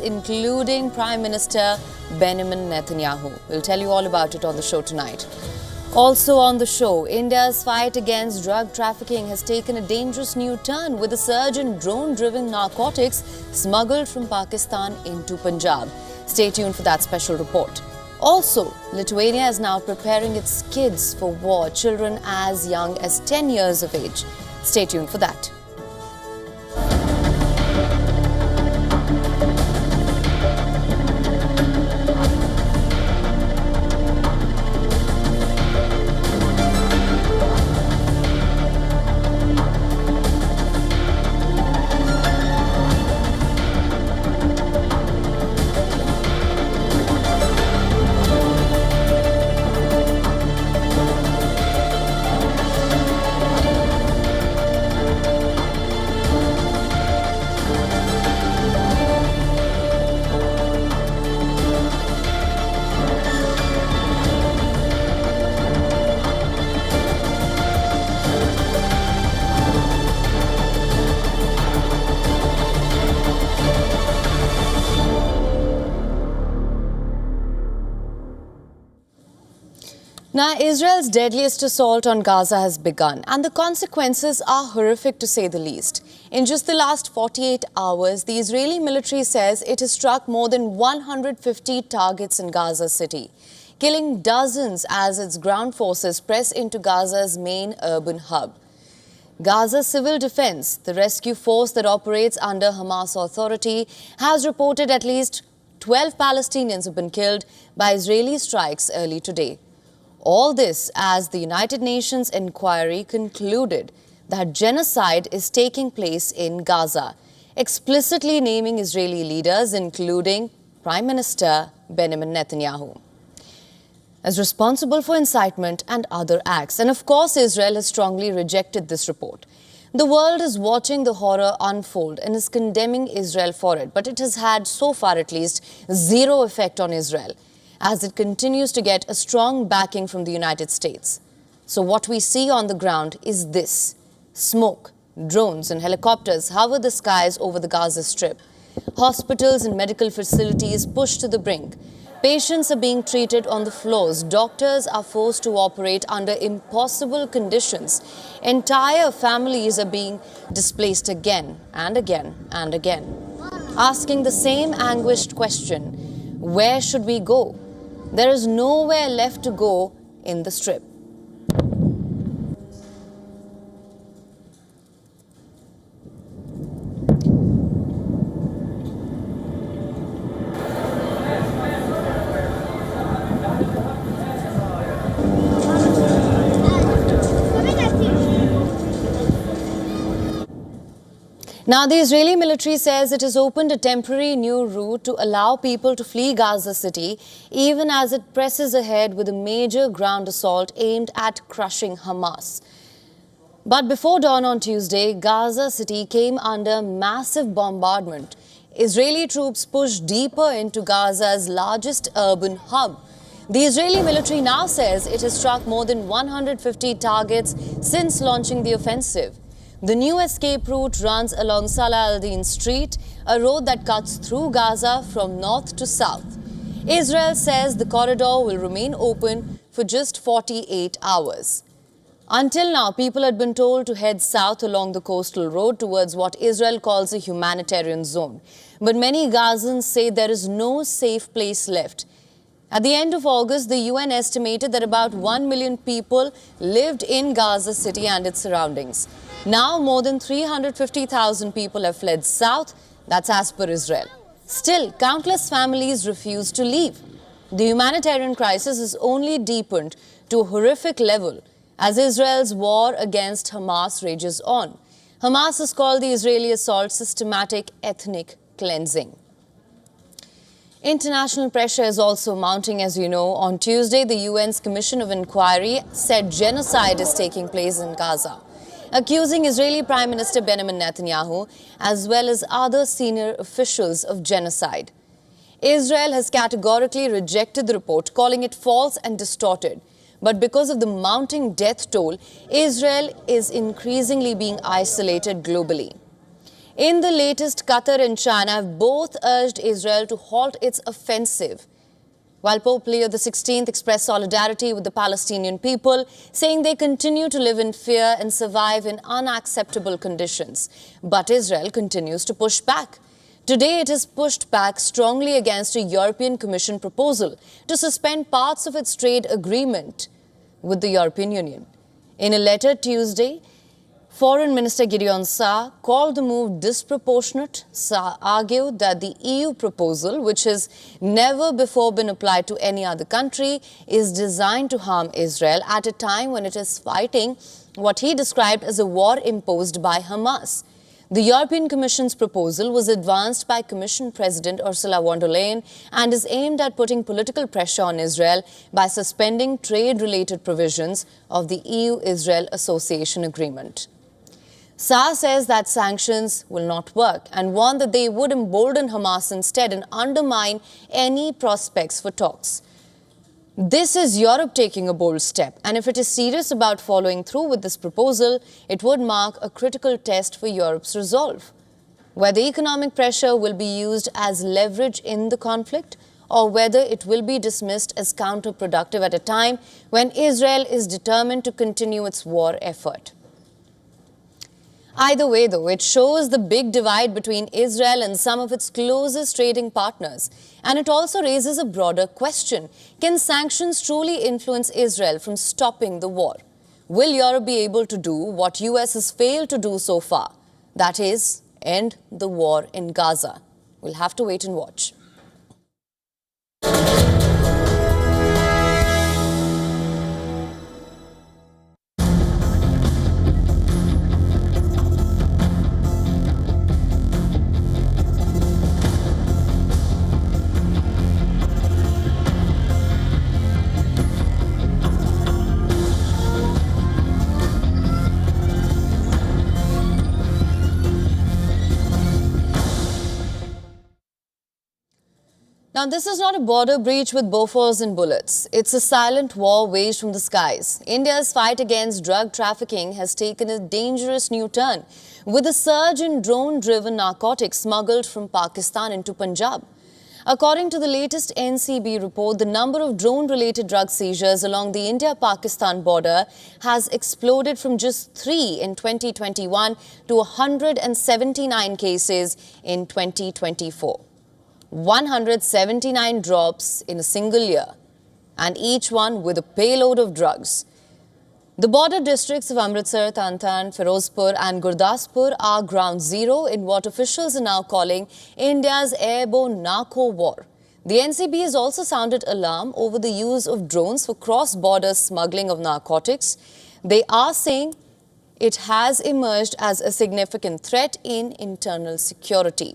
including Prime Minister Benjamin Netanyahu. We'll tell you all about it on the show tonight. Also on the show, India's fight against drug trafficking has taken a dangerous new turn with a surge in drone-driven narcotics smuggled from Pakistan into Punjab. Stay tuned for that special report. Also, Lithuania is now preparing its kids for war, children as young as 10 years of age. Stay tuned for that. Now, Israel's deadliest assault on Gaza has begun, and the consequences are horrific to say the least. In just the last 48 hours, the Israeli military says it has struck more than 150 targets in Gaza City, killing dozens as its ground forces press into Gaza's main urban hub. Gaza Civil Defense, the rescue force that operates under Hamas authority, has reported at least 12 Palestinians have been killed by Israeli strikes early today. All this as the United Nations inquiry concluded that genocide is taking place in Gaza, explicitly naming Israeli leaders, including Prime Minister Benjamin Netanyahu, as responsible for incitement and other acts. And of course, Israel has strongly rejected this report. The world is watching the horror unfold and is condemning Israel for it, but it has had, so far at least, zero effect on Israel, as it continues to get a strong backing from the United States. So what we see on the ground is this: smoke, drones and helicopters hover the skies over the Gaza Strip. Hospitals and medical facilities pushed to the brink. Patients are being treated on the floors. Doctors are forced to operate under impossible conditions. Entire families are being displaced again and again and again, asking the same anguished question: where should we go? There is nowhere left to go in the Strip. Now, the Israeli military says it has opened a temporary new route to allow people to flee Gaza City, even as it presses ahead with a major ground assault aimed at crushing Hamas. But before dawn on Tuesday, Gaza City came under massive bombardment. Israeli troops pushed deeper into Gaza's largest urban hub. The Israeli military now says it has struck more than 150 targets since launching the offensive. The new escape route runs along Salah al-Din Street, a road that cuts through Gaza from north to south. Israel says the corridor will remain open for just 48 hours. Until now, people had been told to head south along the coastal road towards what Israel calls a humanitarian zone. But many Gazans say there is no safe place left. At the end of August, the UN estimated that about 1 million people lived in Gaza City and its surroundings. Now, more than 350,000 people have fled south. That's as per Israel. Still, countless families refuse to leave. The humanitarian crisis has only deepened to a horrific level as Israel's war against Hamas rages on. Hamas has called the Israeli assault systematic ethnic cleansing. International pressure is also mounting, as you know. On Tuesday, the UN's Commission of Inquiry said genocide is taking place in Gaza, accusing Israeli Prime Minister Benjamin Netanyahu as well as other senior officials of genocide. Israel has categorically rejected the report, calling it false and distorted. But because of the mounting death toll, Israel is increasingly being isolated globally. In the latest, Qatar and China have both urged Israel to halt its offensive, while Pope Leo XVI expressed solidarity with the Palestinian people, saying they continue to live in fear and survive in unacceptable conditions. But Israel continues to push back. Today, it has pushed back strongly against a European Commission proposal to suspend parts of its trade agreement with the European Union. In a letter Tuesday, Foreign Minister Gideon Saar called the move disproportionate. Saar argued that the EU proposal, which has never before been applied to any other country, is designed to harm Israel at a time when it is fighting what he described as a war imposed by Hamas. The European Commission's proposal was advanced by Commission President Ursula von der Leyen and is aimed at putting political pressure on Israel by suspending trade-related provisions of the EU-Israel Association Agreement. Saar says that sanctions will not work and warned that they would embolden Hamas instead and undermine any prospects for talks. This is Europe taking a bold step, and if it is serious about following through with this proposal, it would mark a critical test for Europe's resolve. Whether economic pressure will be used as leverage in the conflict, or whether it will be dismissed as counterproductive at a time when Israel is determined to continue its war effort. Either way, though, it shows the big divide between Israel and some of its closest trading partners. And it also raises a broader question. Can sanctions truly influence Israel from stopping the war? Will Europe be able to do what US has failed to do so far? That is, end the war in Gaza. We'll have to wait and watch. Now, this is not a border breach with Bofors and bullets. It's a silent war waged from the skies. India's fight against drug trafficking has taken a dangerous new turn, with a surge in drone-driven narcotics smuggled from Pakistan into Punjab. According to the latest NCB report, the number of drone-related drug seizures along the India-Pakistan border has exploded from just 3 in 2021 to 179 cases in 2024. 179 drops in a single year, and each one with a payload of drugs. The border districts of Amritsar, Tantan, Firozpur and Gurdaspur are ground zero in what officials are now calling India's airborne narco war. The NCB has also sounded alarm over the use of drones for cross-border smuggling of narcotics. They are saying it has emerged as a significant threat in internal security.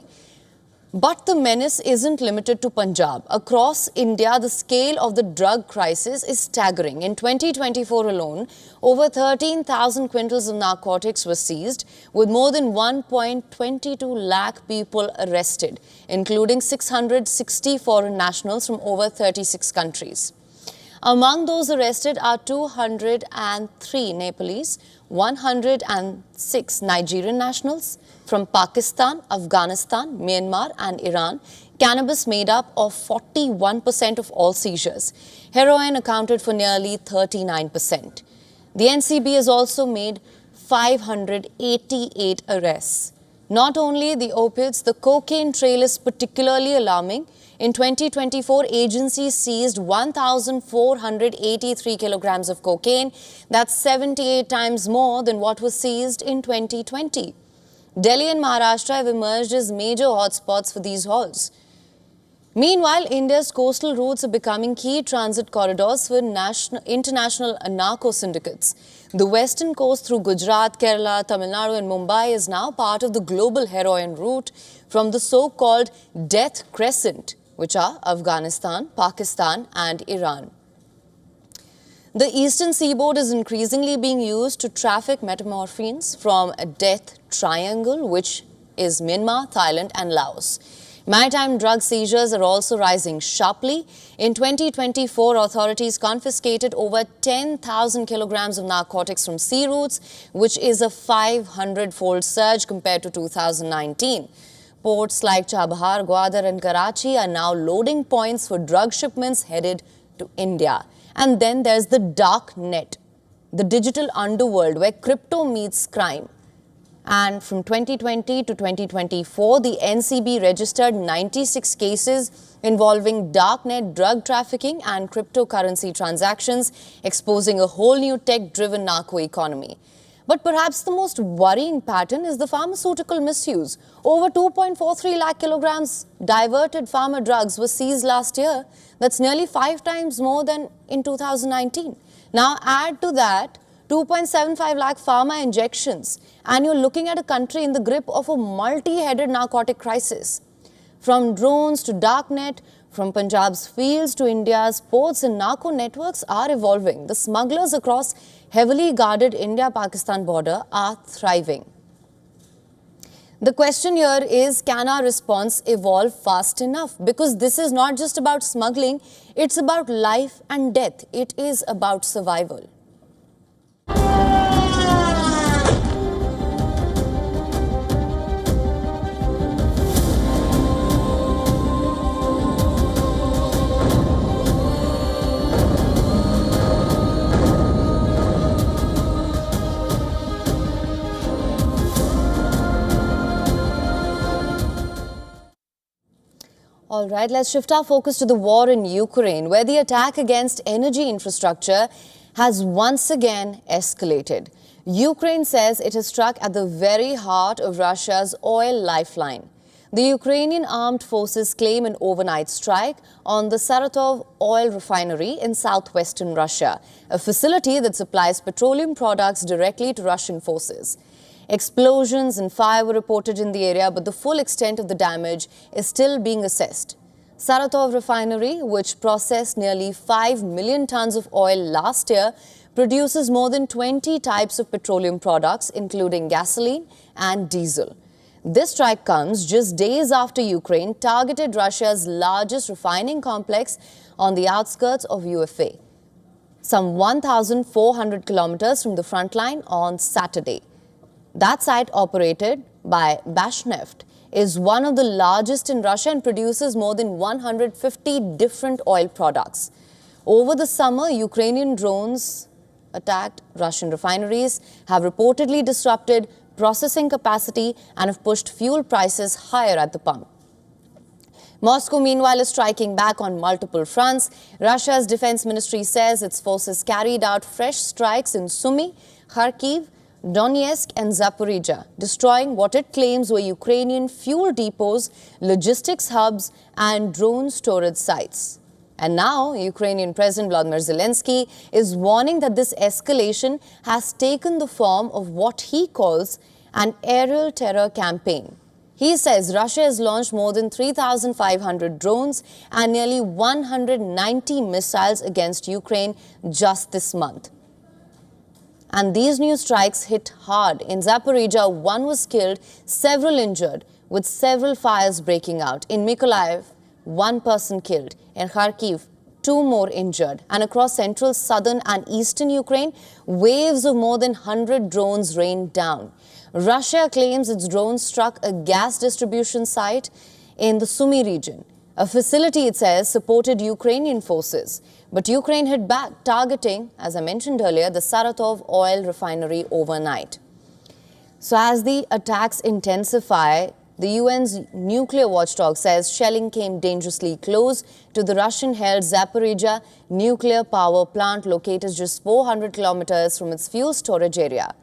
But the menace isn't limited to Punjab. Across India, the scale of the drug crisis is staggering. In 2024 alone, over 13,000 quintals of narcotics were seized, with more than 1.22 lakh people arrested, including 660 foreign nationals from over 36 countries. Among those arrested are 203 Nepalese, 106 Nigerian nationals from Pakistan, Afghanistan, Myanmar and Iran. Cannabis made up of 41% of all seizures. Heroin accounted for nearly 39%. The NCB has also made 588 arrests. Not only the opiates, the cocaine trail is particularly alarming. In 2024, agencies seized 1,483 kilograms of cocaine. That's 78 times more than what was seized in 2020. Delhi and Maharashtra have emerged as major hotspots for these hauls. Meanwhile, India's coastal routes are becoming key transit corridors for international narco syndicates. The western coast through Gujarat, Kerala, Tamil Nadu and Mumbai is now part of the global heroin route from the so-called Death Crescent, which are Afghanistan, Pakistan and Iran. The eastern seaboard is increasingly being used to traffic methamphetamines from a Death Triangle, which is Myanmar, Thailand and Laos. Maritime drug seizures are also rising sharply. In 2024, authorities confiscated over 10,000 kilograms of narcotics from sea routes, which is a 500-fold surge compared to 2019. Ports like Chabahar, Gwadar and Karachi are now loading points for drug shipments headed to India. And then there's the dark net, the digital underworld where crypto meets crime. And from 2020 to 2024, the NCB registered 96 cases involving darknet drug trafficking and cryptocurrency transactions, exposing a whole new tech-driven narco-economy. But perhaps the most worrying pattern is the pharmaceutical misuse. Over 2.43 lakh kilograms diverted pharma drugs were seized last year. That's nearly 5 times more than in 2019. Now add to that 2.75 lakh pharma injections, and you're looking at a country in the grip of a multi-headed narcotic crisis. From drones to darknet, from Punjab's fields to India's ports, and narco networks are evolving. The smugglers across heavily guarded India-Pakistan border are thriving. The question here is, can our response evolve fast enough? Because this is not just about smuggling, it's about life and death. It is about survival. All right, let's shift our focus to the war in Ukraine, where the attack against energy infrastructure has once again escalated. Ukraine says it has struck at the very heart of Russia's oil lifeline. The Ukrainian armed forces claim an overnight strike on the Saratov oil refinery in southwestern Russia, a facility that supplies petroleum products directly to Russian forces. Explosions and fire were reported in the area, but the full extent of the damage is still being assessed. Saratov refinery, which processed nearly 5 million tons of oil last year, produces more than 20 types of petroleum products, including gasoline and diesel. This strike comes just days after Ukraine targeted Russia's largest refining complex on the outskirts of UFA, some 1,400 kilometers from the front line on Saturday. That site, operated by Bashneft, is one of the largest in Russia and produces more than 150 different oil products. Over the summer, Ukrainian drones attacked Russian refineries, have reportedly disrupted processing capacity and have pushed fuel prices higher at the pump. Moscow, meanwhile, is striking back on multiple fronts. Russia's defense ministry says its forces carried out fresh strikes in Sumy, Kharkiv, Donetsk and Zaporizhia, destroying what it claims were Ukrainian fuel depots, logistics hubs and drone storage sites. And now, Ukrainian President Volodymyr Zelensky is warning that this escalation has taken the form of what he calls an aerial terror campaign. He says Russia has launched more than 3,500 drones and nearly 190 missiles against Ukraine just this month. And these new strikes hit hard. In Zaporizhia, 1 was killed, several injured, with several fires breaking out. In Mykolaiv, 1 person killed. In Kharkiv, 2 more injured. And across central, southern and eastern Ukraine, waves of more than 100 drones rained down. Russia claims its drones struck a gas distribution site in the Sumy region. A facility, it says, supported Ukrainian forces. But Ukraine hit back, targeting, as I mentioned earlier, the Saratov oil refinery overnight. So as the attacks intensify, the UN's nuclear watchdog says shelling came dangerously close to the Russian-held Zaporizhia nuclear power plant located just 400 kilometers from its fuel storage area.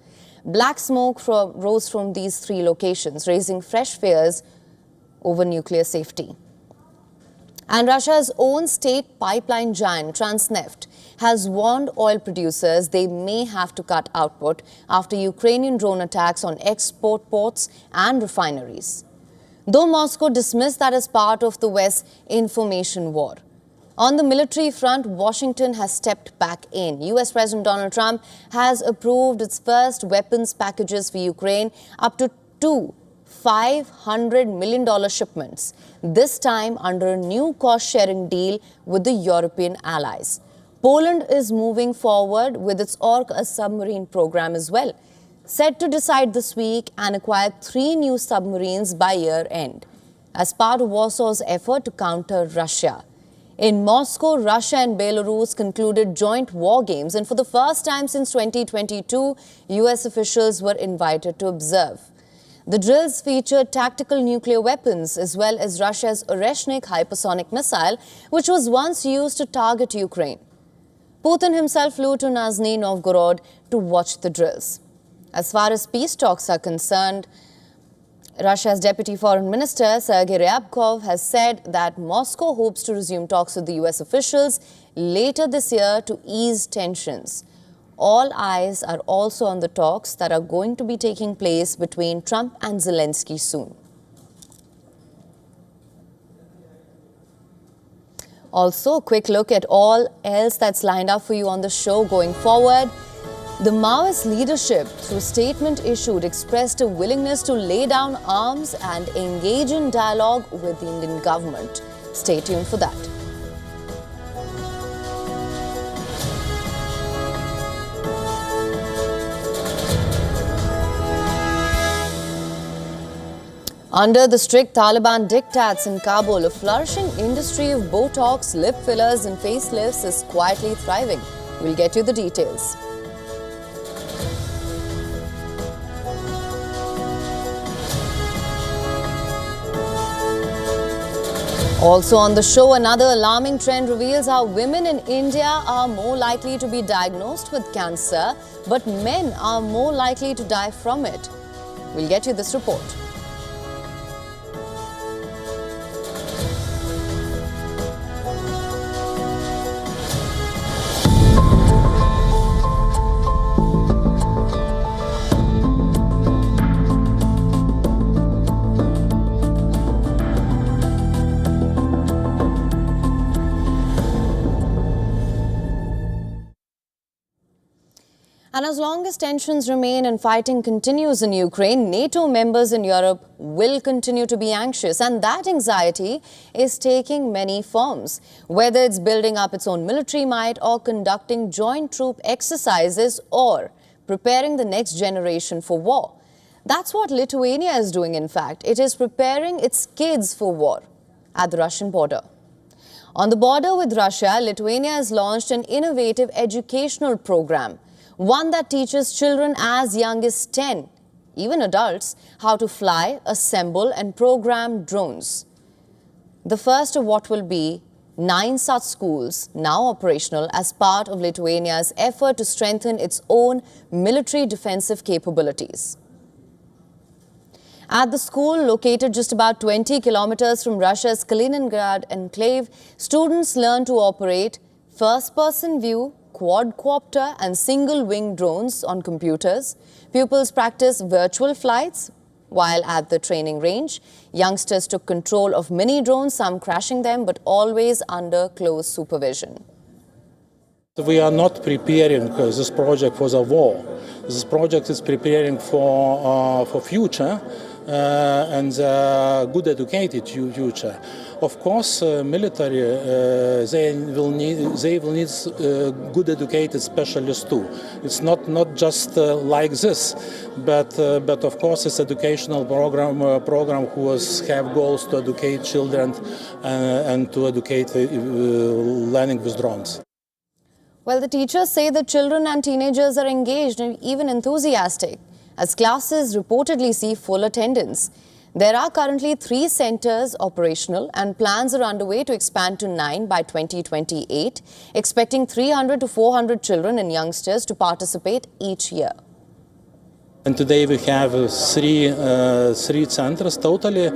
Black smoke rose from these 3 locations, raising fresh fears over nuclear safety. And Russia's own state pipeline giant, Transneft, has warned oil producers they may have to cut output after Ukrainian drone attacks on export ports and refineries. Though Moscow dismissed that as part of the West's information war. On the military front, Washington has stepped back in. US President Donald Trump has approved its first weapons packages for Ukraine, up to 2 $500 million shipments, this time under a new cost-sharing deal with the European allies. Poland is moving forward with its Orca submarine program as well, set to decide this week and acquire 3 new submarines by year-end, as part of Warsaw's effort to counter Russia. In Moscow, Russia and Belarus concluded joint war games, and for the first time since 2022, US officials were invited to observe. The drills featured tactical nuclear weapons as well as Russia's Oreshnik hypersonic missile, which was once used to target Ukraine. Putin himself flew to Nizhny Novgorod to watch the drills. As far as peace talks are concerned, Russia's Deputy Foreign Minister Sergei Ryabkov has said that Moscow hopes to resume talks with the US officials later this year to ease tensions. All eyes are also on the talks that are going to be taking place between Trump and Zelensky soon. Also, a quick look at all else that's lined up for you on the show going forward. The Maoist leadership, through statement issued, expressed a willingness to lay down arms and engage in dialogue with the Indian government. Stay tuned for that. Under the strict Taliban diktats in Kabul, a flourishing industry of Botox, lip fillers and facelifts is quietly thriving. We'll get you the details. Also on the show, another alarming trend reveals how women in India are more likely to be diagnosed with cancer, but men are more likely to die from it. We'll get you this report. And as long as tensions remain and fighting continues in Ukraine, NATO members in Europe will continue to be anxious. And that anxiety is taking many forms, whether it's building up its own military might or conducting joint troop exercises or preparing the next generation for war. That's what Lithuania is doing, in fact. It is preparing its kids for war at the Russian border. On the border with Russia, Lithuania has launched an innovative educational program, one that teaches children as young as 10, even adults, how to fly, assemble and program drones. The first of what will be 9 such schools now operational as part of Lithuania's effort to strengthen its own military defensive capabilities. At the school, located just about 20 kilometers from Russia's Kaliningrad enclave, students learn to operate first-person view, quadcopter and single-wing drones on computers. Pupils practice virtual flights while at the training range. Youngsters took control of mini drones, some crashing them, but always under close supervision. We are not preparing this project for the war. This project is preparing for future and good educated future. Of course, military they will need good educated specialists too. It's not just like this, but of course it's educational program who have goals to educate children and to educate learning with drones. Well, the teachers say the children and teenagers are engaged and even enthusiastic, as classes reportedly see full attendance. There are currently 3 centers operational and plans are underway to expand to 9 by 2028, expecting 300 to 400 children and youngsters to participate each year. And today we have three centers totally.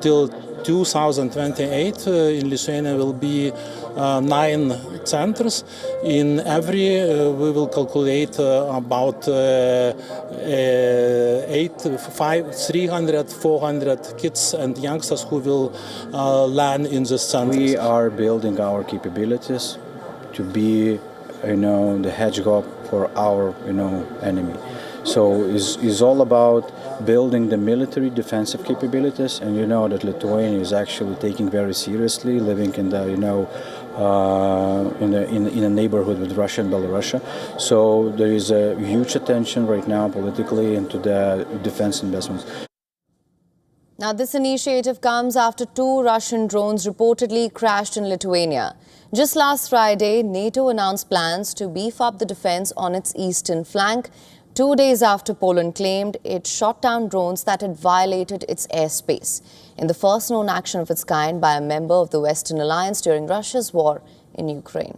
Till 2028 in Lithuania will be 9 centers. In every we will calculate about 300, 400 kids and youngsters who will learn in the centers. We are building our capabilities to be, the hedgehog for our, enemy. So it's all about building the military defensive capabilities, and you know that Lithuania is actually taking very seriously, living in the in a neighborhood with Russia and Belarus. So there is a huge attention right now politically into the defense investments. Now, this initiative comes after 2 Russian drones reportedly crashed in Lithuania. Just last Friday, NATO announced plans to beef up the defense on its eastern flank, 2 days after Poland claimed it shot down drones that had violated its airspace, in the first known action of its kind by a member of the Western Alliance during Russia's war in Ukraine.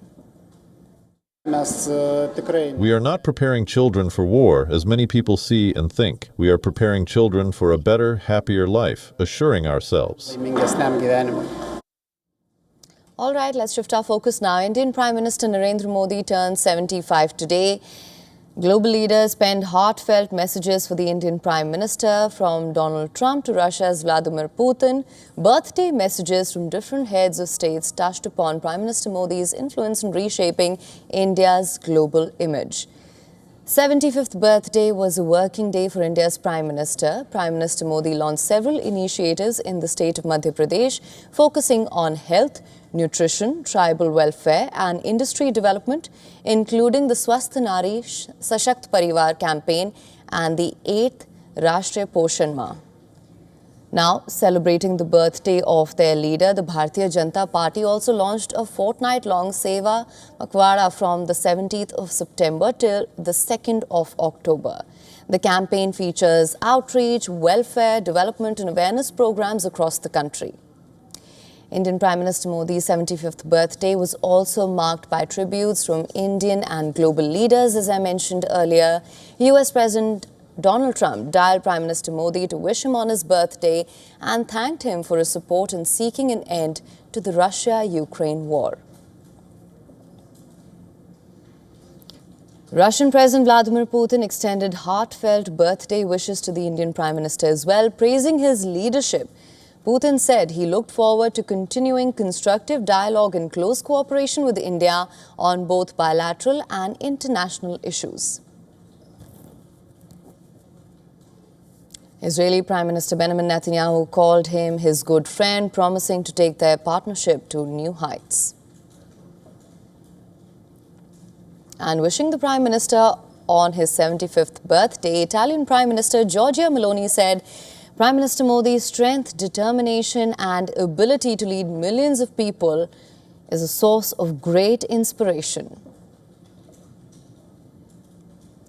We are not preparing children for war, as many people see and think. We are preparing children for a better, happier life, assuring ourselves. All right, let's shift our focus now. Indian Prime Minister Narendra Modi turned 75 today. Global leaders penned heartfelt messages for the Indian Prime Minister, from Donald Trump to Russia's Vladimir Putin. Birthday messages from different heads of states touched upon Prime Minister Modi's influence in reshaping India's global image. 75th birthday was a working day for India's Prime Minister. Prime Minister Modi launched several initiatives in the state of Madhya Pradesh, focusing on health, nutrition, tribal welfare and industry development, including the Swasth Nari Sashakt Parivar campaign and the 8th Rashtriya Poshan Mah. Now, celebrating the birthday of their leader, the Bharatiya Janata Party also launched a fortnight-long Seva Pakhwada from the 17th of September till the 2nd of October. The campaign features outreach, welfare, development and awareness programs across the country. Indian Prime Minister Modi's 75th birthday was also marked by tributes from Indian and global leaders, as I mentioned earlier. US President Donald Trump dialed Prime Minister Modi to wish him on his birthday and thanked him for his support in seeking an end to the Russia-Ukraine war. Russian President Vladimir Putin extended heartfelt birthday wishes to the Indian Prime Minister as well, praising his leadership. Putin said he looked forward to continuing constructive dialogue and close cooperation with India on both bilateral and international issues. Israeli Prime Minister Benjamin Netanyahu called him his good friend, promising to take their partnership to new heights. And wishing the Prime Minister on his 75th birthday, Italian Prime Minister Giorgia Meloni said Prime Minister Modi's strength, determination and ability to lead millions of people is a source of great inspiration.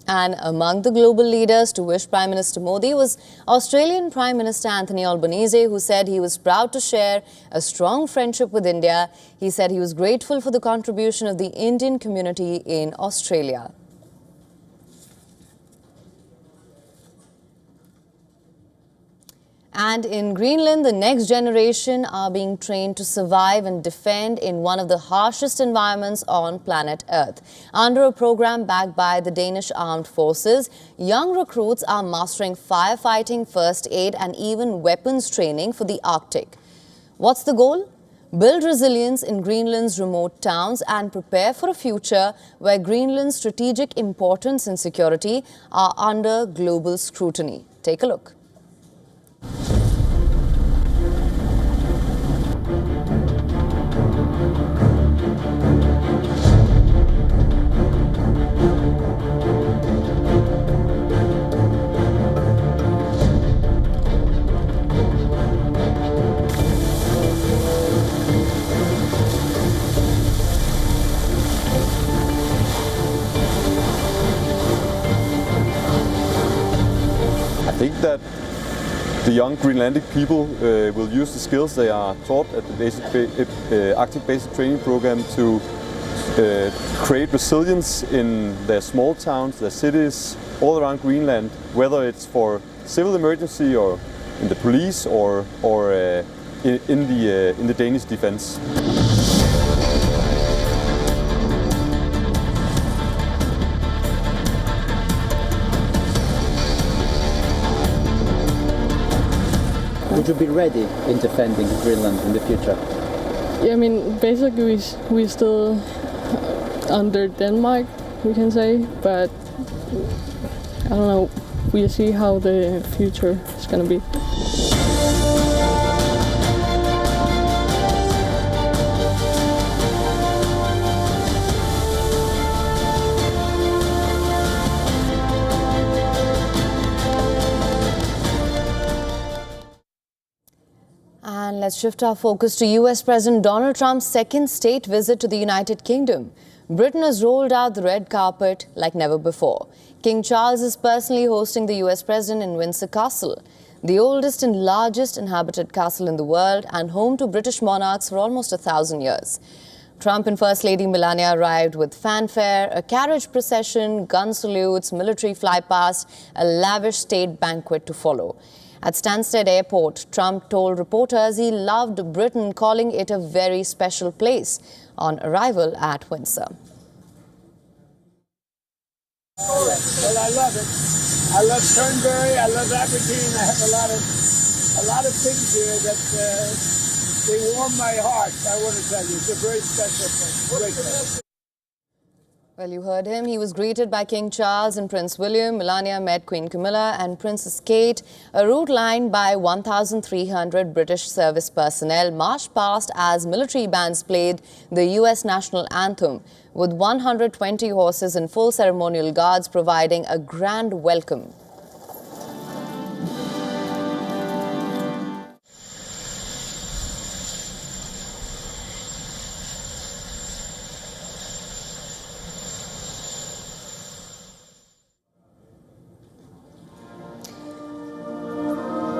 And among the global leaders to wish Prime Minister Modi was Australian Prime Minister Anthony Albanese, who said he was proud to share a strong friendship with India. He said he was grateful for the contribution of the Indian community in Australia. And in Greenland, the next generation are being trained to survive and defend in one of the harshest environments on planet Earth. Under a program backed by the Danish Armed Forces, young recruits are mastering firefighting, first aid and even weapons training for the Arctic. What's the goal? Build resilience in Greenland's remote towns and prepare for a future where Greenland's strategic importance and security are under global scrutiny. Take a look. I think that the young Greenlandic people will use the skills they are taught at the Arctic Basic Training Program to create resilience in their small towns, their cities, all around Greenland, whether it's for civil emergency or in the police or in the Danish defense. Would you be ready in defending Greenland in the future? Yeah, I mean, basically we're still under Denmark, we can say, but I don't know, we'll see how the future is going to be. And let's shift our focus to US President Donald Trump's second state visit to the United Kingdom. Britain has rolled out the red carpet like never before. King Charles is personally hosting the US President in Windsor Castle, the oldest and largest inhabited castle in the world and home to British monarchs for almost 1,000 years. Trump and First Lady Melania arrived with fanfare, a carriage procession, gun salutes, military flypast, a lavish state banquet to follow. At Stansted Airport, Trump told reporters he loved Britain, calling it a very special place on arrival at Windsor. Well, I love it. I love Turnberry. I love Aberdeen. I have a lot of things here that they warm my heart. I want to tell you, it's a very special place. Great place. Well, you heard him. He was greeted by King Charles and Prince William. Melania met Queen Camilla and Princess Kate. A route lined by 1,300 British service personnel marched past as military bands played the US national anthem, with 120 horses and full ceremonial guards providing a grand welcome.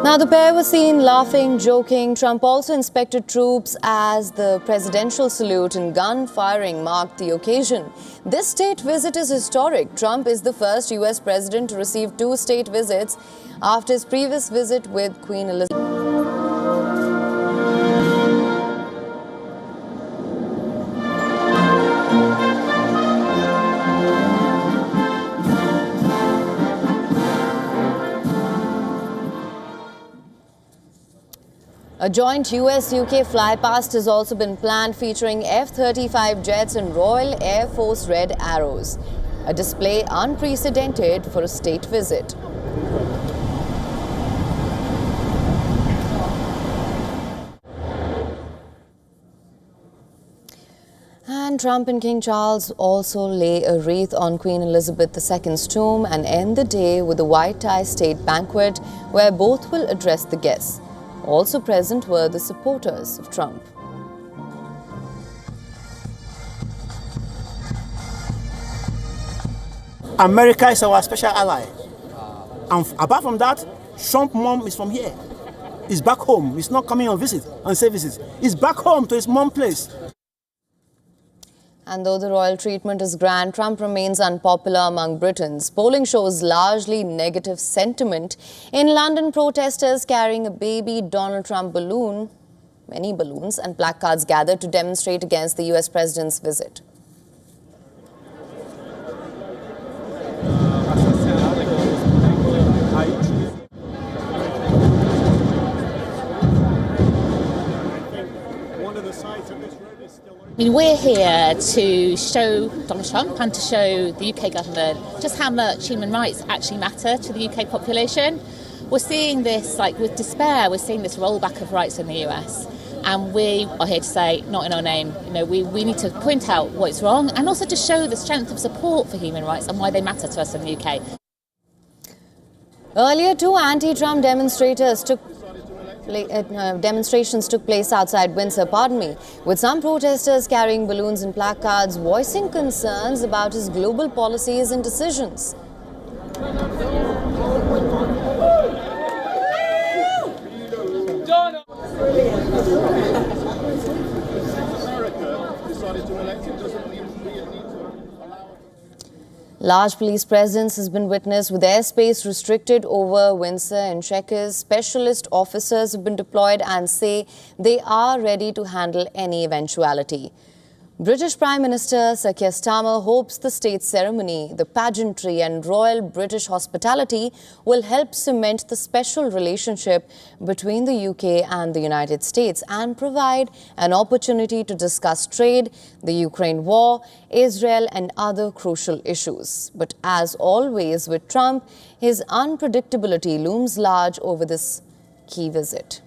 Now, the pair were seen laughing, joking. Trump also inspected troops as the presidential salute and gun firing marked the occasion. This state visit is historic. Trump is the first US president to receive two state visits after his previous visit with Queen Elizabeth. A joint US-UK flypast has also been planned, featuring F-35 jets and Royal Air Force Red Arrows. A display unprecedented for a state visit. And Trump and King Charles also lay a wreath on Queen Elizabeth II's tomb and end the day with a white tie state banquet where both will address the guests. Also present were the supporters of Trump. America is our special ally. And apart from that, Trump mom is from here. He's back home. He's not coming on visit, on services. He's back home to his mom place. And though the royal treatment is grand, Trump remains unpopular among Britons. Polling shows largely negative sentiment. In London, protesters carrying a baby Donald Trump balloon, many balloons, and placards gathered to demonstrate against the US president's visit. I mean, we're here to show Donald Trump and to show the UK government just how much human rights actually matter to the UK population. We're seeing this, like with despair, we're seeing this rollback of rights in the US. And we are here to say, not in our name. You know, we need to point out what's wrong and also to show the strength of support for human rights and why they matter to us in the UK. Earlier, two anti-Trump demonstrations took place outside Windsor, with some protesters carrying balloons and placards voicing concerns about his global policies and decisions. Large police presence has been witnessed with airspace restricted over Windsor and Chequers. Specialist officers have been deployed and say they are ready to handle any eventuality. British Prime Minister Sir Keir Starmer hopes the state ceremony, the pageantry and royal British hospitality will help cement the special relationship between the UK and the United States and provide an opportunity to discuss trade, the Ukraine war, Israel and other crucial issues. But as always with Trump, his unpredictability looms large over this key visit.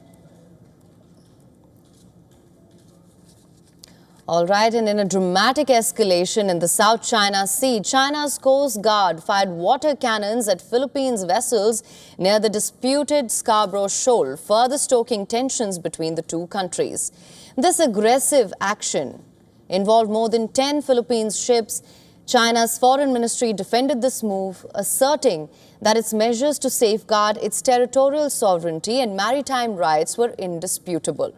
All right, and in a dramatic escalation in the South China Sea, China's Coast Guard fired water cannons at Philippines vessels near the disputed Scarborough Shoal, further stoking tensions between the two countries. This aggressive action involved more than 10 Philippines ships. China's foreign ministry defended this move, asserting that its measures to safeguard its territorial sovereignty and maritime rights were indisputable.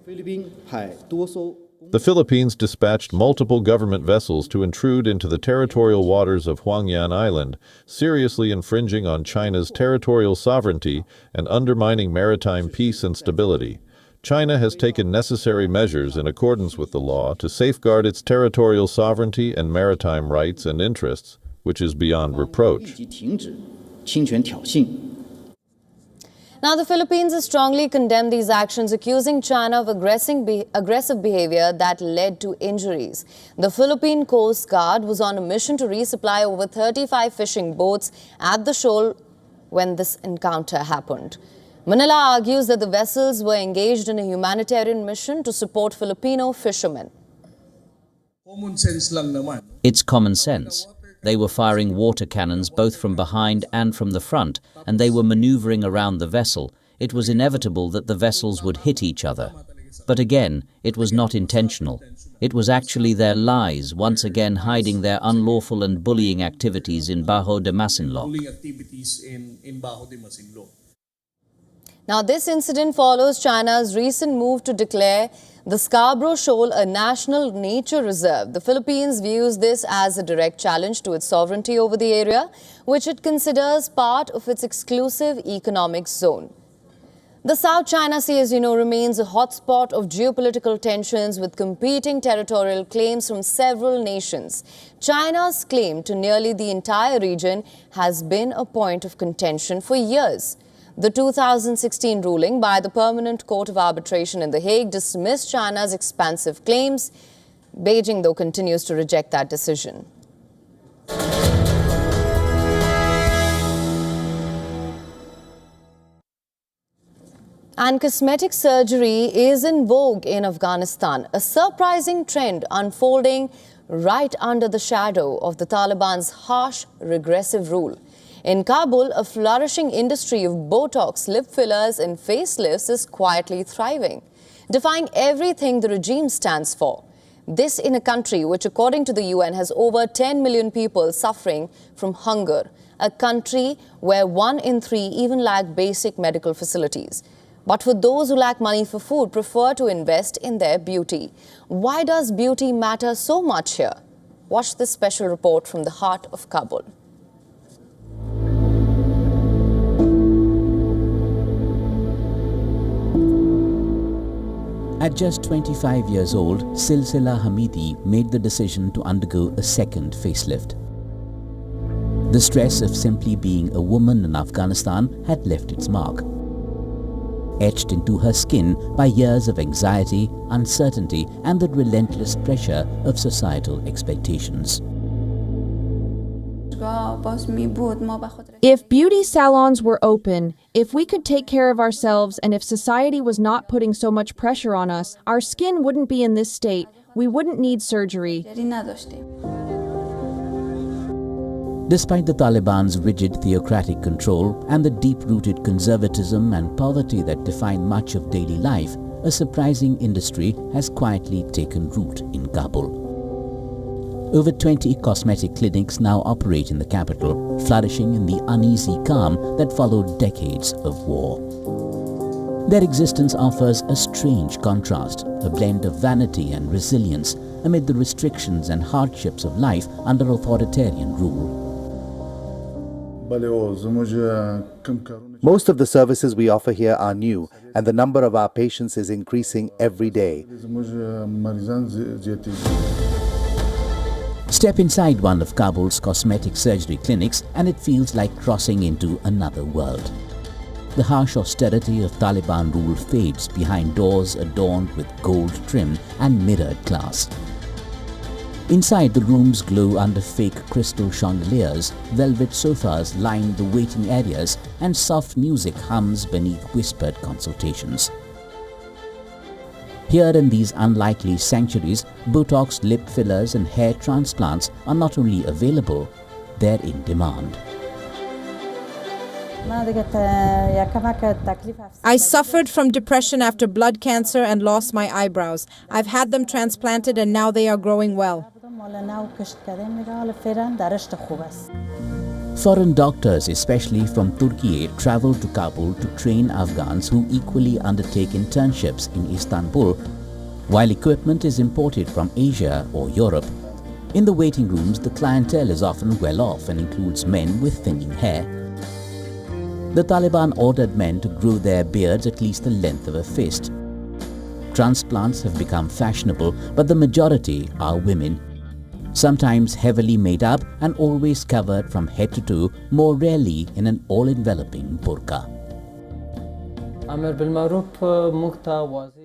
The Philippines dispatched multiple government vessels to intrude into the territorial waters of Huangyan Island, seriously infringing on China's territorial sovereignty and undermining maritime peace and stability. China has taken necessary measures in accordance with the law to safeguard its territorial sovereignty and maritime rights and interests, which is beyond reproach. Now, the Philippines has strongly condemned these actions, accusing China of aggressive behavior that led to injuries. The Philippine Coast Guard was on a mission to resupply over 35 fishing boats at the shoal when this encounter happened. Manila argues that the vessels were engaged in a humanitarian mission to support Filipino fishermen. It's common sense. They were firing water cannons both from behind and from the front, and they were maneuvering around the vessel. It was inevitable that the vessels would hit each other. But again, it was not intentional. It was actually their lies once again hiding their unlawful and bullying activities in Bajo de Masinloc. Now, this incident follows China's recent move to declare the Scarborough Shoal a national nature reserve. The Philippines views this as a direct challenge to its sovereignty over the area, which it considers part of its exclusive economic zone. The South China Sea, as you know, remains a hotspot of geopolitical tensions with competing territorial claims from several nations. China's claim to nearly the entire region has been a point of contention for years. The 2016 ruling by the Permanent Court of Arbitration in The Hague dismissed China's expansive claims. Beijing, though, continues to reject that decision. And cosmetic surgery is in vogue in Afghanistan, a surprising trend unfolding right under the shadow of the Taliban's harsh, regressive rule. In Kabul, a flourishing industry of Botox, lip fillers and facelifts is quietly thriving, defying everything the regime stands for. This in a country which, according to the UN, has over 10 million people suffering from hunger, a country where 1 in 3 even lack basic medical facilities. But for those who lack money for food, prefer to invest in their beauty. Why does beauty matter so much here? Watch this special report from the heart of Kabul. At just 25 years old, Silsila Hamidi made the decision to undergo a second facelift. The stress of simply being a woman in Afghanistan had left its mark, etched into her skin by years of anxiety, uncertainty, and the relentless pressure of societal expectations. If beauty salons were open, if we could take care of ourselves, and if society was not putting so much pressure on us, our skin wouldn't be in this state. We wouldn't need surgery. Despite the Taliban's rigid theocratic control and the deep-rooted conservatism and poverty that define much of daily life, a surprising industry has quietly taken root in Kabul. Over 20 cosmetic clinics now operate in the capital, flourishing in the uneasy calm that followed decades of war. Their existence offers a strange contrast, a blend of vanity and resilience amid the restrictions and hardships of life under authoritarian rule. Most of the services we offer here are new, and the number of our patients is increasing every day. Step inside one of Kabul's cosmetic surgery clinics and it feels like crossing into another world. The harsh austerity of Taliban rule fades behind doors adorned with gold trim and mirrored glass. Inside, the rooms glow under fake crystal chandeliers, velvet sofas line the waiting areas, and soft music hums beneath whispered consultations. Here in these unlikely sanctuaries, Botox, lip fillers and hair transplants are not only available, they're in demand. I suffered from depression after blood cancer and lost my eyebrows. I've had them transplanted and now they are growing well. Foreign doctors, especially from Turkey, travel to Kabul to train Afghans who equally undertake internships in Istanbul, while equipment is imported from Asia or Europe. In the waiting rooms, the clientele is often well off and includes men with thinning hair. The Taliban ordered men to grow their beards at least the length of a fist. Transplants have become fashionable, but the majority are women. Sometimes heavily made up and always covered from head to toe, more rarely in an all-enveloping burqa.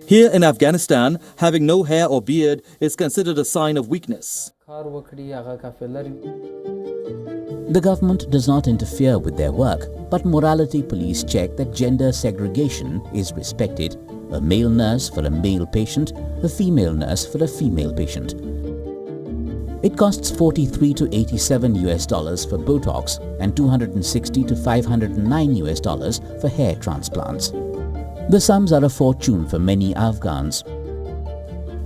Here in Afghanistan, having no hair or beard is considered a sign of weakness. The government does not interfere with their work, but morality police check that gender segregation is respected. A male nurse for a male patient, a female nurse for a female patient. It costs $43 to $87 for Botox and $260 to $509 for hair transplants. The sums are a fortune for many Afghans,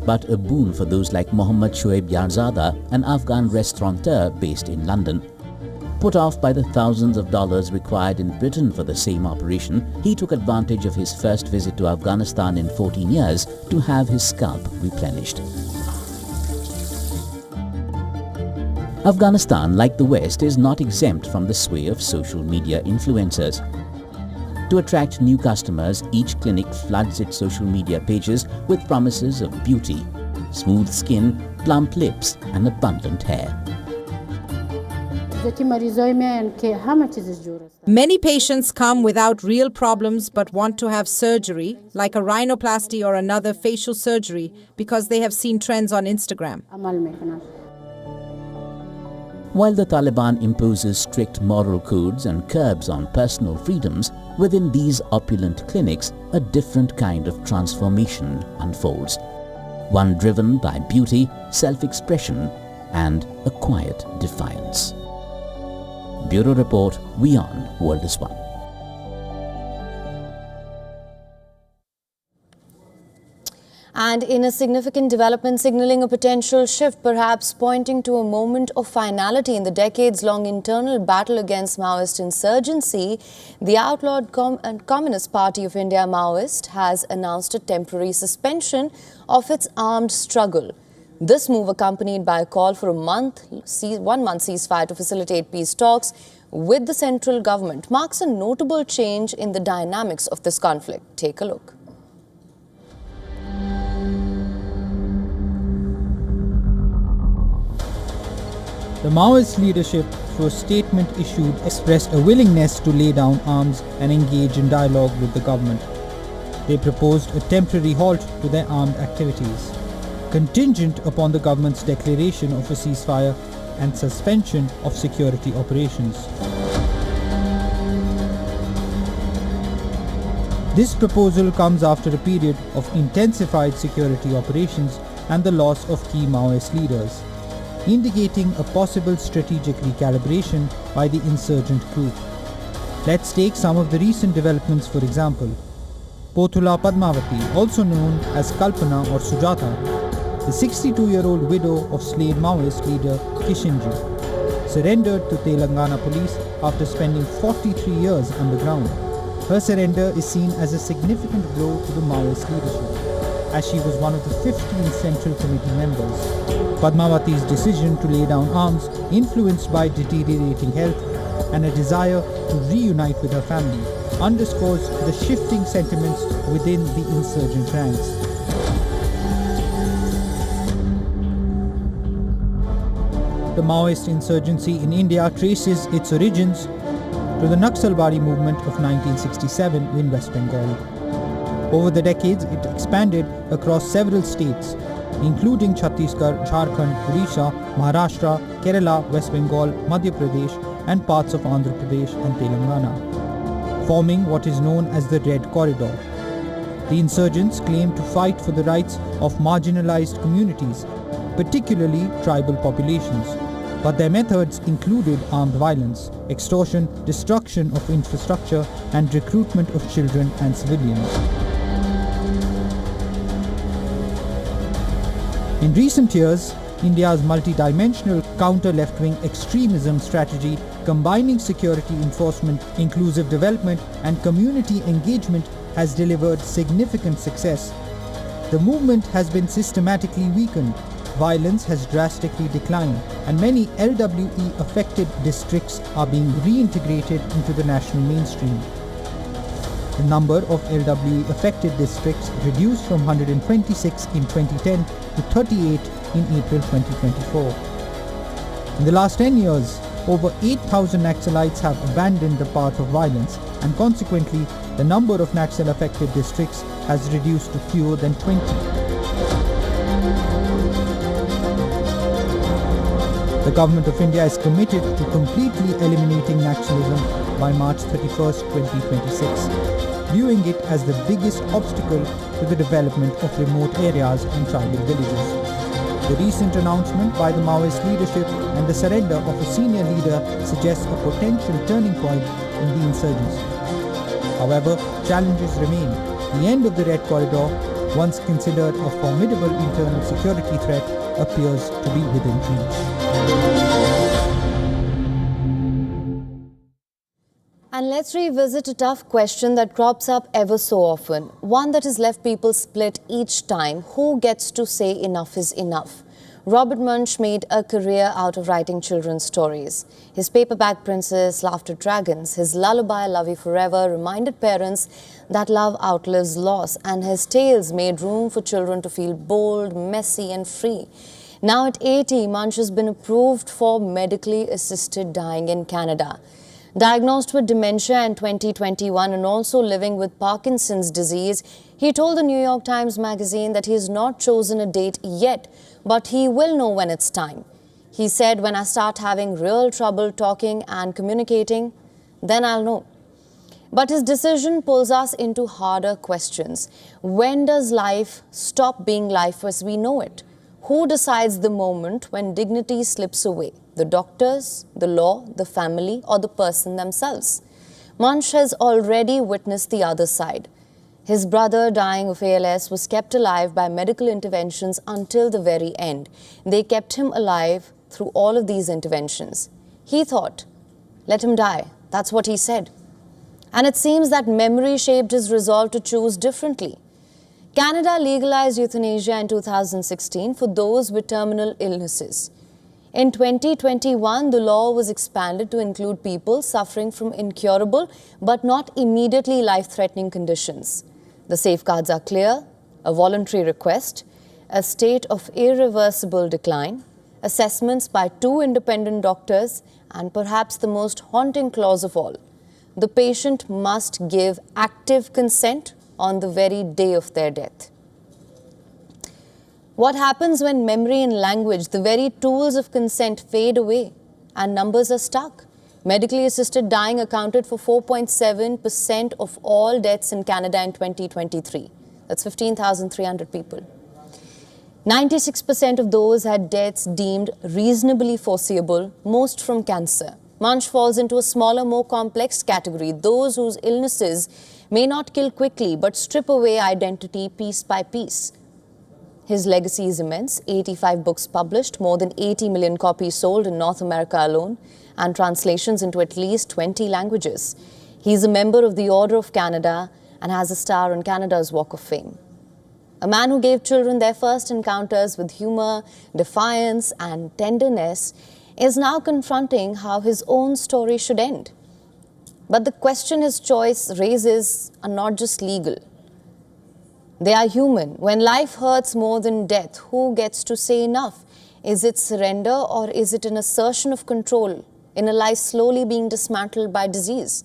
but a boon for those like Mohammad Shoaib Yarzada, an Afghan restaurateur based in London. Put off by the thousands of dollars required in Britain for the same operation, he took advantage of his first visit to Afghanistan in 14 years to have his scalp replenished. Afghanistan, like the West, is not exempt from the sway of social media influencers. To attract new customers, each clinic floods its social media pages with promises of beauty, smooth skin, plump lips, and abundant hair. Many patients come without real problems but want to have surgery, like a rhinoplasty or another facial surgery, because they have seen trends on Instagram. While the Taliban imposes strict moral codes and curbs on personal freedoms, within these opulent clinics, a different kind of transformation unfolds. One driven by beauty, self-expression, and a quiet defiance. Bureau Report, WION World is One. And in a significant development signaling a potential shift, perhaps pointing to a moment of finality in the decades-long internal battle against Maoist insurgency, the outlawed Communist Party of India, Maoist, has announced a temporary suspension of its armed struggle. This move, accompanied by a call for a 1 month ceasefire to facilitate peace talks with the central government, marks a notable change in the dynamics of this conflict. Take a look. The Maoist leadership, through a statement issued, expressed a willingness to lay down arms and engage in dialogue with the government. They proposed a temporary halt to their armed activities, contingent upon the government's declaration of a ceasefire and suspension of security operations. This proposal comes after a period of intensified security operations and the loss of key Maoist leaders, indicating a possible strategic recalibration by the insurgent group. Let's take some of the recent developments for example. Pothula Padmavati, also known as Kalpana or Sujata, the 62-year-old widow of slain Maoist leader Kishinji, surrendered to Telangana police after spending 43 years underground. Her surrender is seen as a significant blow to the Maoist leadership, as she was one of the 15 Central Committee members. Padmavati's decision to lay down arms, influenced by deteriorating health, and a desire to reunite with her family underscores the shifting sentiments within the insurgent ranks. The Maoist insurgency in India traces its origins to the Naxalbari movement of 1967 in West Bengal. Over the decades, it expanded across several states, including Chhattisgarh, Jharkhand, Odisha, Maharashtra, Kerala, West Bengal, Madhya Pradesh, and parts of Andhra Pradesh and Telangana, forming what is known as the Red Corridor. The insurgents claim to fight for the rights of marginalized communities, particularly tribal populations, but their methods included armed violence, extortion, destruction of infrastructure, and recruitment of children and civilians. In recent years, India's multidimensional counter-left-wing extremism strategy, combining security enforcement, inclusive development, and community engagement, has delivered significant success. The movement has been systematically weakened, violence has drastically declined, and many LWE-affected districts are being reintegrated into the national mainstream. The number of LWE-affected districts reduced from 126 in 2010 to 38 in April 2024. In the last 10 years, over 8,000 Naxalites have abandoned the path of violence, and consequently, the number of Naxal-affected districts has reduced to fewer than 20. The Government of India is committed to completely eliminating Naxalism by March 31st, 2026, viewing it as the biggest obstacle to the development of remote areas and tribal villages. The recent announcement by the Maoist leadership and the surrender of a senior leader suggests a potential turning point in the insurgency. However, challenges remain. The end of the Red Corridor, once considered a formidable internal security threat, appears to be within reach. And let's revisit a tough question that crops up ever so often, one that has left people split each time. Who gets to say enough is enough? Robert Munsch made a career out of writing children's stories. His paperback Princess laughed at dragons. His lullaby Love You Forever reminded parents that love outlives loss, and his tales made room for children to feel bold, messy and free. Now at 80, Munsch has been approved for medically assisted dying in Canada. Diagnosed with dementia in 2021 and also living with Parkinson's disease, he told the New York Times magazine that he has not chosen a date yet, but he will know when it's time. He said, "When I start having real trouble talking and communicating, then I'll know." But his decision pulls us into harder questions. When does life stop being life as we know it? Who decides the moment when dignity slips away? The doctors, the law, the family, or the person themselves? Munsch has already witnessed the other side. His brother, dying of ALS, was kept alive by medical interventions until the very end. They kept him alive through all of these interventions. He thought, let him die. That's what he said. And it seems that memory shaped his resolve to choose differently. Canada legalized euthanasia in 2016 for those with terminal illnesses. In 2021, the law was expanded to include people suffering from incurable but not immediately life-threatening conditions. The safeguards are clear: a voluntary request, a state of irreversible decline, assessments by 2 independent doctors, and perhaps the most haunting clause of all: the patient must give active consent on the very day of their death. What happens when memory and language, the very tools of consent, fade away and numbers are stuck? Medically assisted dying accounted for 4.7% of all deaths in Canada in 2023. That's 15,300 people. 96% of those had deaths deemed reasonably foreseeable, most from cancer. Munsch falls into a smaller, more complex category, those whose illnesses may not kill quickly but strip away identity piece by piece. His legacy is immense: 85 books published, more than 80 million copies sold in North America alone, and translations into at least 20 languages. He is a member of the Order of Canada and has a star on Canada's Walk of Fame. A man who gave children their first encounters with humor, defiance, and tenderness. is now confronting how his own story should end. But the question his choice raises are not just legal. They are human. When life hurts more than death, who gets to say enough? Is it surrender, or is it an assertion of control in a life slowly being dismantled by disease?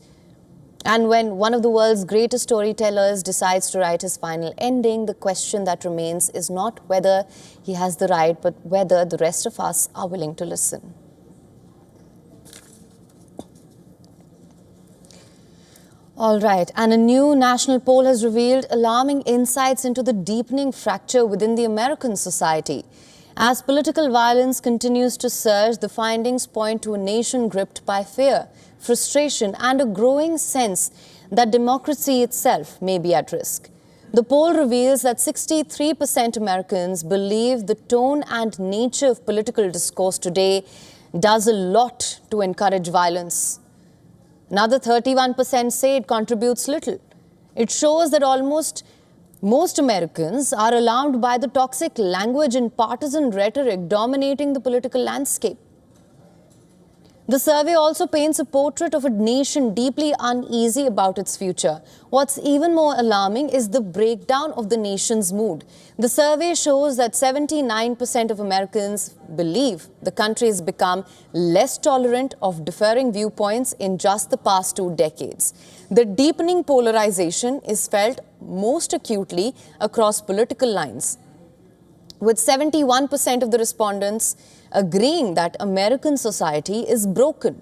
And when one of the world's greatest storytellers decides to write his final ending, the question that remains is not whether he has the right, but whether the rest of us are willing to listen. All right, and a new national poll has revealed alarming insights into the deepening fracture within the American society. As political violence continues to surge, the findings point to a nation gripped by fear, frustration, and a growing sense that democracy itself may be at risk. The poll reveals that 63% Americans believe the tone and nature of political discourse today does a lot to encourage violence. Another 31% say it contributes little. It shows that most Americans are alarmed by the toxic language and partisan rhetoric dominating the political landscape. The survey also paints a portrait of a nation deeply uneasy about its future. What's even more alarming is the breakdown of the nation's mood. The survey shows that 79% of Americans believe the country has become less tolerant of differing viewpoints in just the past 2 decades. The deepening polarization is felt most acutely across political lines, with 71% of the respondents agreeing that American society is broken.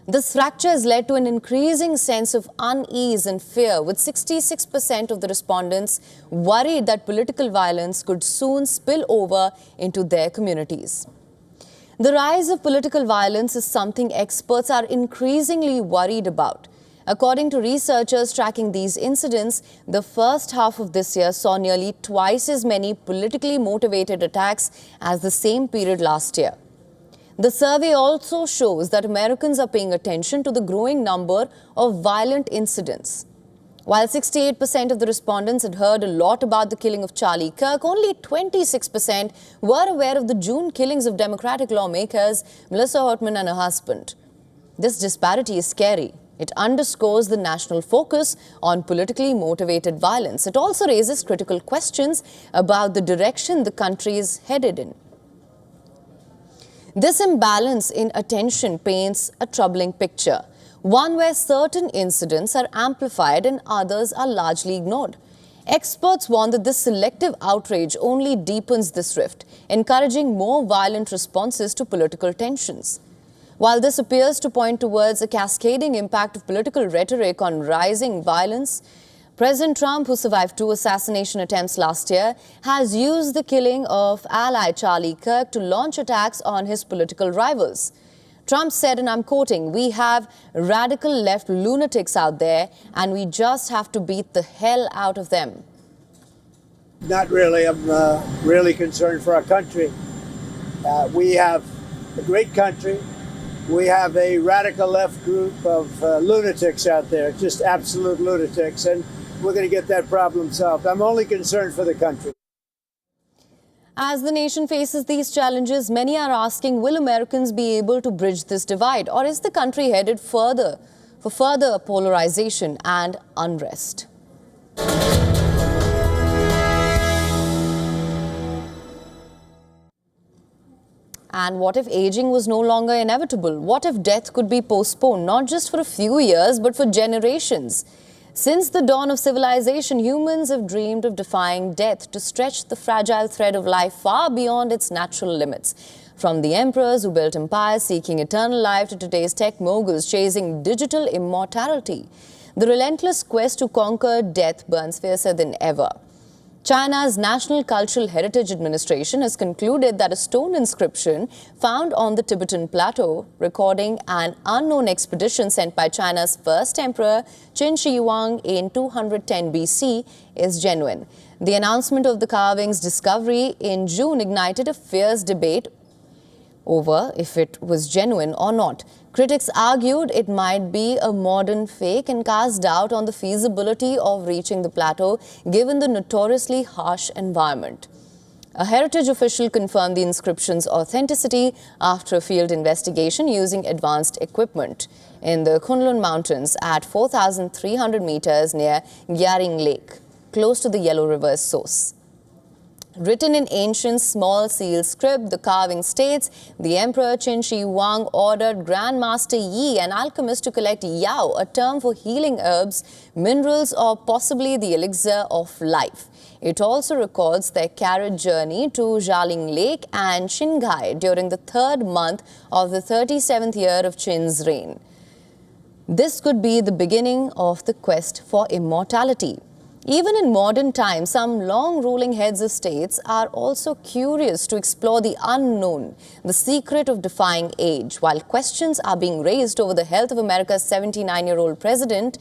This fracture has led to an increasing sense of unease and fear, with 66% of the respondents worried that political violence could soon spill over into their communities. The rise of political violence is something experts are increasingly worried about. According to researchers tracking these incidents, the first half of this year saw nearly twice as many politically motivated attacks as the same period last year. The survey also shows that Americans are paying attention to the growing number of violent incidents. While 68% of the respondents had heard a lot about the killing of Charlie Kirk, only 26% were aware of the June killings of Democratic lawmakers Melissa Hortman and her husband. This disparity is scary. It underscores the national focus on politically motivated violence. It also raises critical questions about the direction the country is headed in. This imbalance in attention paints a troubling picture, one where certain incidents are amplified and others are largely ignored. Experts warn that this selective outrage only deepens this rift, encouraging more violent responses to political tensions. While this appears to point towards a cascading impact of political rhetoric on rising violence, President Trump, who survived 2 assassination attempts last year, has used the killing of ally Charlie Kirk to launch attacks on his political rivals. Trump said, and I'm quoting, "We have radical left lunatics out there, and we just have to beat the hell out of them." Not really. I'm really concerned for our country. We have a great country. We have a radical left group of lunatics out there, just absolute lunatics, and we're going to get that problem solved. I'm only concerned for the country. As the nation faces these challenges, many are asking, will Americans be able to bridge this divide, or is the country headed for further polarization and unrest? And what if aging was no longer inevitable? What if death could be postponed, not just for a few years, but for generations? Since the dawn of civilization, humans have dreamed of defying death to stretch the fragile thread of life far beyond its natural limits. From the emperors who built empires seeking eternal life to today's tech moguls chasing digital immortality, the relentless quest to conquer death burns fiercer than ever. China's National Cultural Heritage Administration has concluded that a stone inscription found on the Tibetan plateau recording an unknown expedition sent by China's first emperor Qin Shi Huang in 210 BC is genuine. The announcement of the carving's discovery in June ignited a fierce debate over if it was genuine or not. Critics argued it might be a modern fake and cast doubt on the feasibility of reaching the plateau given the notoriously harsh environment. A heritage official confirmed the inscription's authenticity after a field investigation using advanced equipment in the Kunlun Mountains at 4,300 meters near Gyaring Lake, close to the Yellow River's source. Written in ancient small seal script, the carving states, the Emperor Qin Shi Huang ordered Grandmaster Yi, an alchemist, to collect Yao, a term for healing herbs, minerals, or possibly the elixir of life. It also records their carriage journey to Jialing Lake and Qinghai during the third month of the 37th year of Qin's reign. This could be the beginning of the quest for immortality. Even in modern times, some long-ruling heads of states are also curious to explore the unknown, the secret of defying age. While questions are being raised over the health of America's 79-year-old president,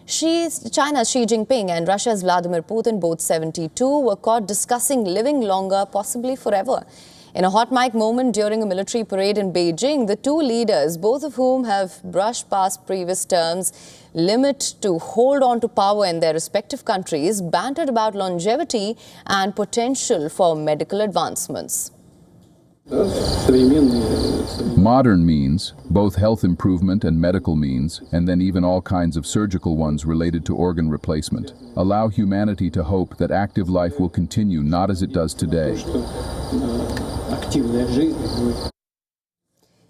China's Xi Jinping and Russia's Vladimir Putin, both 72, were caught discussing living longer, possibly forever. In a hot mic moment during a military parade in Beijing, the two leaders, both of whom have brushed past previous terms' limit to hold on to power in their respective countries, bantered about longevity and potential for medical advancements. Modern means, both health improvement and medical means, and then even all kinds of surgical ones related to organ replacement, allow humanity to hope that active life will continue not as it does today.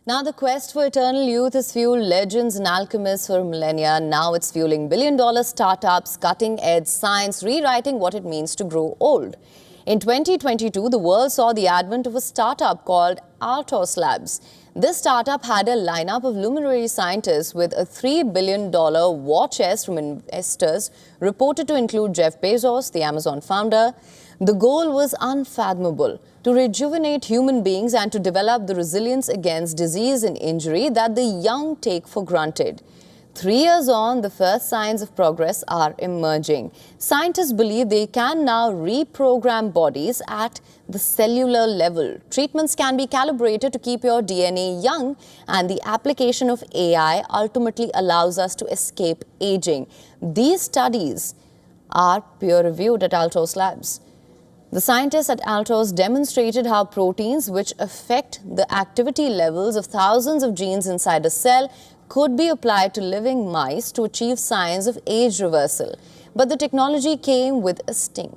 Now the quest for eternal youth has fueled legends and alchemists for millennia. Now it's fueling billion-dollar startups, cutting-edge science, rewriting what it means to grow old. In 2022, the world saw the advent of a startup called Altos Labs. This startup had a lineup of luminary scientists with a $3 billion war chest from investors, reported to include Jeff Bezos, the Amazon founder. The goal was unfathomable: to rejuvenate human beings and to develop the resilience against disease and injury that the young take for granted. 3 years on, the first signs of progress are emerging. Scientists believe they can now reprogram bodies at the cellular level. Treatments can be calibrated to keep your DNA young, and the application of AI ultimately allows us to escape aging. These studies are peer-reviewed at Altos Labs. The scientists at Altos demonstrated how proteins, which affect the activity levels of thousands of genes inside a cell, could be applied to living mice to achieve signs of age reversal. But the technology came with a sting.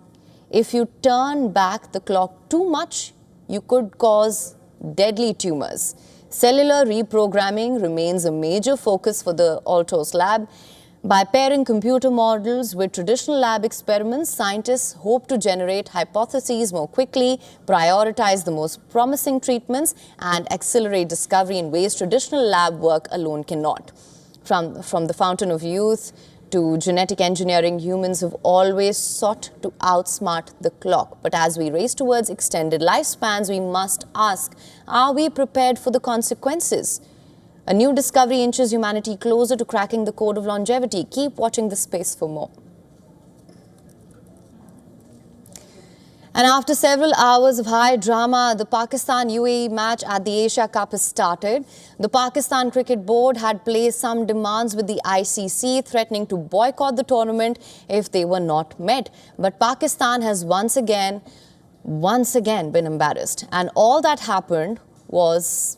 If you turn back the clock too much, you could cause deadly tumors. Cellular reprogramming remains a major focus for the Altos lab. By pairing computer models with traditional lab experiments, scientists hope to generate hypotheses more quickly, prioritize the most promising treatments, and accelerate discovery in ways traditional lab work alone cannot. From the fountain of youth to genetic engineering, humans have always sought to outsmart the clock. But as we race towards extended lifespans, we must ask, are we prepared for the consequences? A new discovery inches humanity closer to cracking the code of longevity. Keep watching this space for more. And after several hours of high drama, the Pakistan-UAE match at the Asia Cup has started. The Pakistan Cricket Board had placed some demands with the ICC, threatening to boycott the tournament if they were not met. But Pakistan has once again been embarrassed. And all that happened was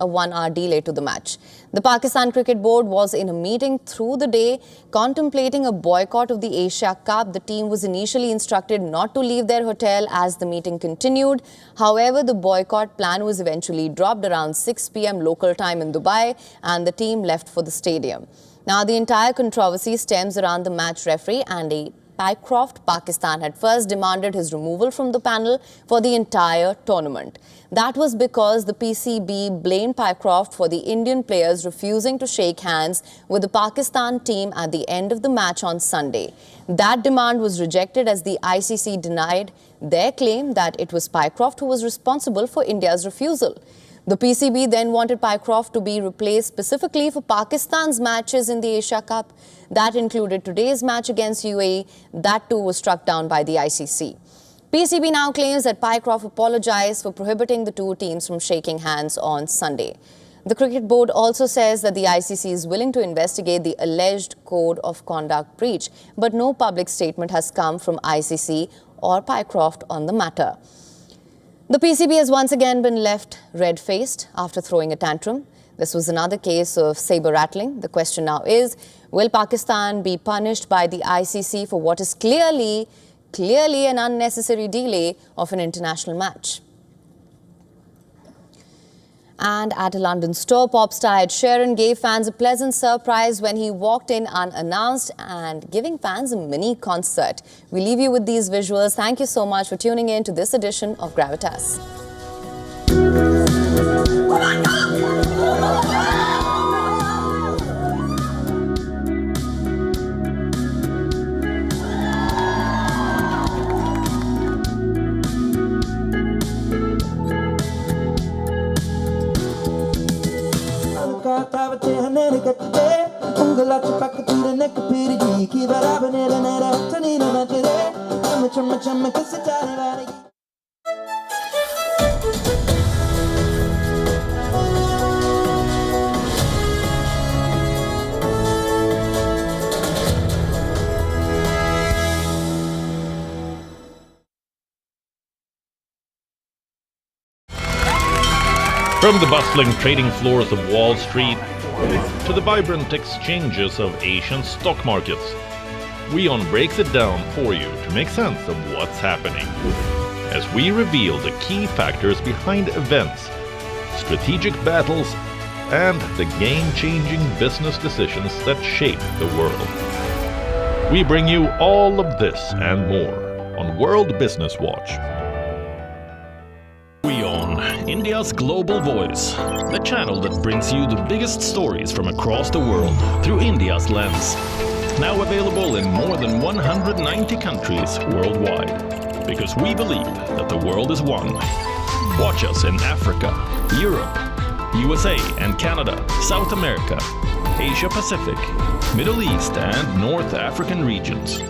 a 1-hour delay to the match. The Pakistan Cricket Board was in a meeting through the day contemplating a boycott of the Asia Cup. The team was initially instructed not to leave their hotel as the meeting continued. However, the boycott plan was eventually dropped around 6 p.m. local time in Dubai, and the team left for the stadium. Now, the entire controversy stems around the match referee, Andy Pycroft. Pakistan had first demanded his removal from the panel for the entire tournament. That was because the PCB blamed Pycroft for the Indian players refusing to shake hands with the Pakistan team at the end of the match on Sunday. That demand was rejected as the ICC denied their claim that it was Pycroft who was responsible for India's refusal. The PCB then wanted Pycroft to be replaced specifically for Pakistan's matches in the Asia Cup. That included today's match against UAE. That too was struck down by the ICC. PCB now claims that Pycroft apologized for prohibiting the two teams from shaking hands on Sunday. The Cricket Board also says that the ICC is willing to investigate the alleged code of conduct breach, but no public statement has come from ICC or Pycroft on the matter. The PCB has once again been left red-faced after throwing a tantrum. This was another case of saber-rattling. The question now is, will Pakistan be punished by the ICC for what is clearly an unnecessary delay of an international match? And at a London store, pop star Ed Sheeran gave fans a pleasant surprise when he walked in unannounced and giving fans a mini concert. We leave you with these visuals. Thank you so much for tuning in to this edition of Gravitas. From the bustling trading floors of Wall Street to the vibrant exchanges of Asian stock markets, WION breaks it down for you to make sense of what's happening, as we reveal the key factors behind events, strategic battles, and the game-changing business decisions that shape the world. We bring you all of this and more on World Business Watch. WION, India's global voice, the channel that brings you the biggest stories from across the world through India's lens. Now available in more than 190 countries worldwide, because we believe that the world is one. Watch us in Africa, Europe, USA and Canada, South America, Asia Pacific, Middle East and North African regions.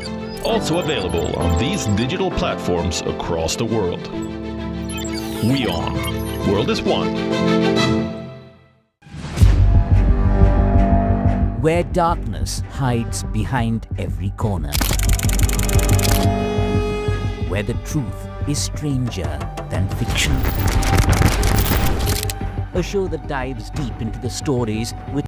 Also available on these digital platforms across the world. WION. World is one. Where darkness hides behind every corner. Where the truth is stranger than fiction. A show that dives deep into the stories with